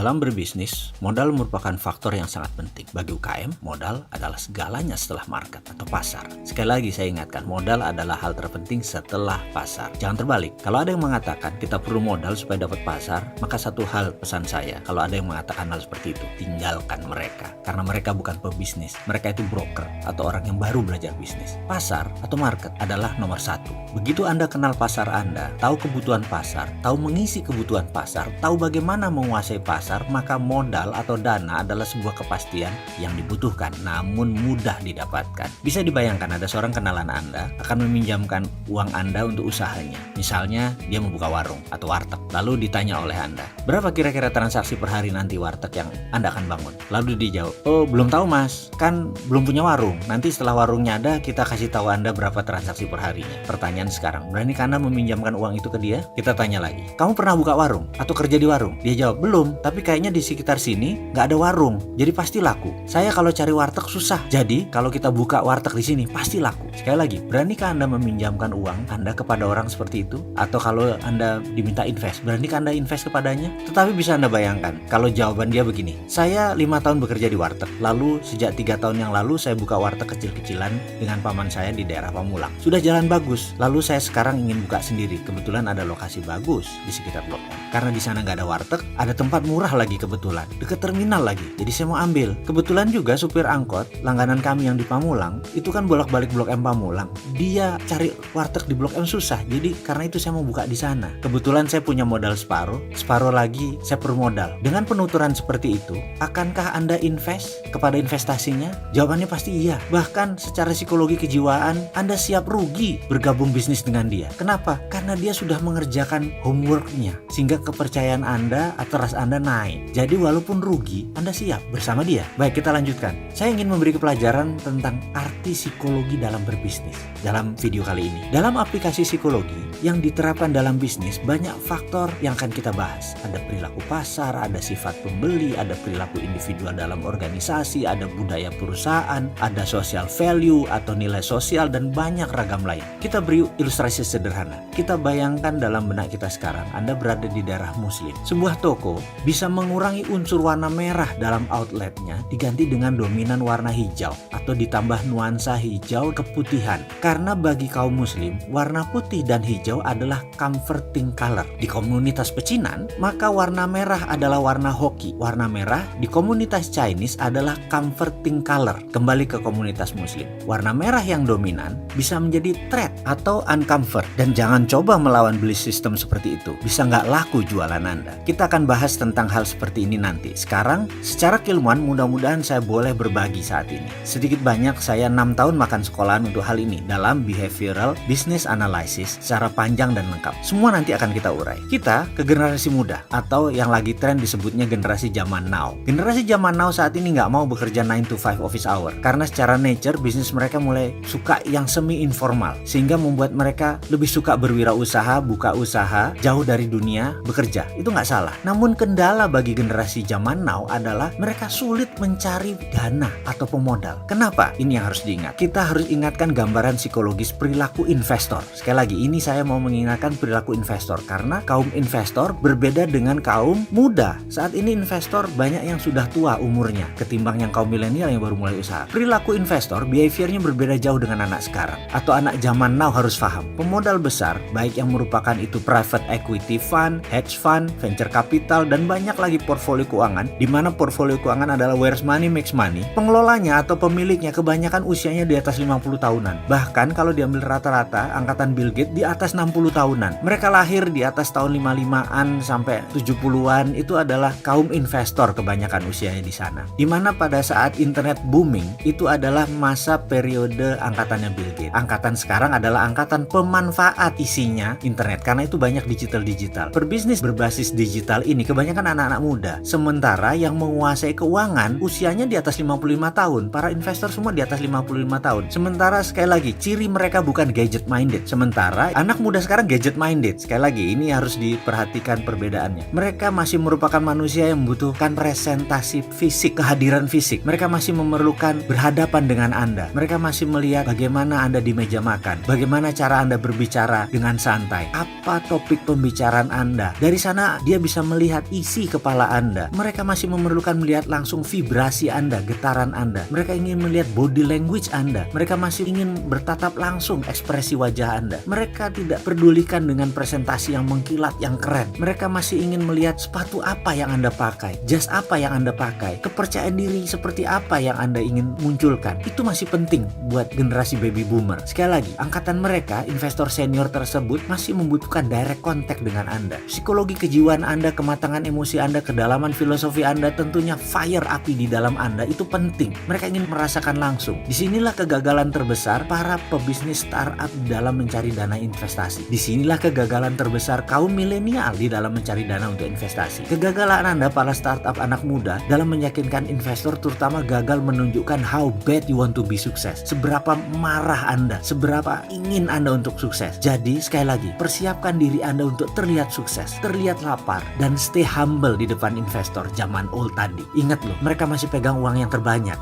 Dalam berbisnis, modal merupakan faktor yang sangat penting. Bagi UKM, modal adalah segalanya setelah market atau pasar. Sekali lagi saya ingatkan, modal adalah hal terpenting setelah pasar. Jangan terbalik. Kalau ada yang mengatakan kita perlu modal supaya dapat pasar, maka satu hal pesan saya, kalau ada yang mengatakan hal seperti itu, tinggalkan mereka. Karena mereka bukan pebisnis. Mereka itu broker atau orang yang baru belajar bisnis. Pasar atau market adalah nomor satu. Begitu Anda kenal pasar Anda, tahu kebutuhan pasar, tahu mengisi kebutuhan pasar, tahu bagaimana menguasai pasar, maka modal atau dana adalah sebuah kepastian yang dibutuhkan namun mudah didapatkan. Bisa dibayangkan ada seorang kenalan Anda akan meminjamkan uang Anda untuk usahanya. Misalnya dia membuka warung atau warteg. Lalu ditanya oleh Anda, berapa kira-kira transaksi per hari nanti warteg yang Anda akan bangun? Lalu dijawab, oh belum tahu mas, kan belum punya warung. Nanti setelah warungnya ada kita kasih tahu Anda berapa transaksi per harinya. Pertanyaan sekarang, berani Anda meminjamkan uang itu ke dia? Kita tanya lagi, kamu pernah buka warung atau kerja di warung? Dia jawab, belum, tapi kayaknya di sekitar sini nggak ada warung, jadi pasti laku. Saya kalau cari warteg susah, jadi kalau kita buka warteg di sini pasti laku. Sekali lagi, beranikah Anda meminjamkan uang Anda kepada orang seperti itu? Atau kalau Anda diminta invest, beranikah Anda invest kepadanya? Tetapi bisa Anda bayangkan, kalau jawaban dia begini, saya 5 tahun bekerja di warteg, lalu sejak 3 tahun yang lalu saya buka warteg kecil-kecilan dengan paman saya di daerah Pamulang. Sudah jalan bagus, lalu saya sekarang ingin buka sendiri, kebetulan ada lokasi bagus di sekitar Blok M. Karena di sana nggak ada warteg, ada tempat murah lagi kebetulan, deket terminal lagi, jadi saya mau ambil. Kebetulan juga supir angkot langganan kami yang di Pamulang itu kan bolak-balik Blok M Pamulang, dia cari warteg di Blok M susah, jadi karena itu saya mau buka di sana. Kebetulan saya punya modal separuh lagi saya perlu modal. Dengan penuturan seperti itu, akankah Anda invest kepada investasinya? Jawabannya pasti iya. Bahkan secara psikologi kejiwaan Anda siap rugi bergabung bisnis dengan dia. Kenapa? Karena dia sudah mengerjakan homeworknya, sehingga kepercayaan Anda atau trust Anda naik. Jadi walaupun rugi, Anda siap bersama dia. Baik, kita lanjutkan. Saya ingin memberi pelajaran tentang arti psikologi dalam berbisnis dalam video kali ini. Dalam aplikasi psikologi yang diterapkan dalam bisnis, banyak faktor yang akan kita bahas. Ada perilaku pasar, ada sifat pembeli, ada perilaku individual dalam organisasi, ada budaya perusahaan, ada social value atau nilai sosial, dan banyak ragam lain. Kita beri ilustrasi sederhana. Kita bayangkan dalam benak kita sekarang, Anda berada di daerah Muslim. Sebuah toko bisa mengurangi unsur warna merah dalam outletnya diganti dengan dominan warna hijau atau ditambah nuansa hijau keputihan. Karena bagi kaum muslim, warna putih dan hijau adalah comforting color. Di komunitas pecinan, maka warna merah adalah warna hoki. Warna merah di komunitas Chinese adalah comforting color. Kembali ke komunitas muslim, warna merah yang dominan bisa menjadi threat atau uncomfort. Dan jangan coba melawan belief system seperti itu, bisa nggak laku jualan Anda. Kita akan bahas tentang hal seperti ini nanti. Sekarang, secara keilmuan mudah-mudahan saya boleh berbagi saat ini. Sedikit banyak saya 6 tahun makan sekolahan untuk hal ini dalam behavioral business analysis secara panjang dan lengkap. Semua nanti akan kita urai. Kita ke generasi muda atau yang lagi tren disebutnya generasi zaman now. Generasi zaman now saat ini nggak mau bekerja 9 to 5 office hour karena secara nature bisnis mereka mulai suka yang semi informal, sehingga membuat mereka lebih suka berwirausaha, buka usaha jauh dari dunia bekerja. Itu nggak salah. Namun kendala bagi generasi zaman now adalah mereka sulit mencari dana atau pemodal. Kenapa? Ini yang harus diingat. Kita harus ingatkan gambaran psikologis perilaku investor. Sekali lagi, ini saya mau mengingatkan perilaku investor karena kaum investor berbeda dengan kaum muda. Saat ini investor banyak yang sudah tua umurnya ketimbang yang kaum milenial yang baru mulai usaha. Perilaku investor, behaviornya berbeda jauh dengan anak sekarang atau anak zaman now. Harus paham, pemodal besar baik yang merupakan itu private equity fund, hedge fund, venture capital, dan banyak lagi portfolio keuangan, di mana portfolio keuangan adalah where's money makes money. Pengelolanya atau pemiliknya kebanyakan usianya di atas 50 tahunan. Bahkan kalau diambil rata-rata angkatan Bill Gates di atas 60 tahunan. Mereka lahir di atas tahun 55-an sampai 70-an. Itu adalah kaum investor kebanyakan usianya di sana. Di mana pada saat internet booming itu adalah masa periode angkatannya Bill Gates. Angkatan sekarang adalah angkatan pemanfaat isinya internet karena itu banyak digital. Perbisnis berbasis digital ini kebanyakan anak-anak muda. Sementara yang menguasai keuangan usianya di atas 55 tahun. Para investor semua di atas 55 tahun. Sementara sekali lagi, ciri mereka bukan gadget minded. Sementara anak muda sekarang gadget minded. Sekali lagi, ini harus diperhatikan perbedaannya. Mereka masih merupakan manusia yang membutuhkan presentasi fisik, kehadiran fisik. Mereka masih memerlukan berhadapan dengan Anda. Mereka masih melihat bagaimana Anda Anda di meja makan? Bagaimana cara Anda berbicara dengan santai? Apa topik pembicaraan Anda? Dari sana dia bisa melihat isi kepala Anda. Mereka masih memerlukan melihat langsung vibrasi Anda, getaran Anda. Mereka ingin melihat body language Anda. Mereka masih ingin bertatap langsung ekspresi wajah Anda. Mereka tidak pedulikan dengan presentasi yang mengkilat, yang keren. Mereka masih ingin melihat sepatu apa yang Anda pakai, jas apa yang Anda pakai, kepercayaan diri seperti apa yang Anda ingin munculkan. Itu masih penting buat generasi baby boomer. Sekali lagi, angkatan mereka, investor senior tersebut masih membutuhkan direct contact dengan Anda. Psikologi kejiwaan Anda, kematangan emosi Anda, kedalaman filosofi Anda, tentunya fire api di dalam Anda itu penting. Mereka ingin merasakan langsung. Disinilah kegagalan terbesar para pebisnis startup dalam mencari dana investasi. Disinilah kegagalan terbesar kaum milenial di dalam mencari dana untuk investasi. Kegagalan Anda para startup anak muda dalam meyakinkan investor, terutama gagal menunjukkan how bad you want to be sukses. Seberapa marah Anda, seberapa ingin Anda untuk sukses. Jadi sekali lagi, persiapkan diri Anda untuk terlihat sukses, terlihat lapar, dan stay humble di depan investor zaman old tadi. Ingat loh, mereka masih pegang uang yang terbanyak.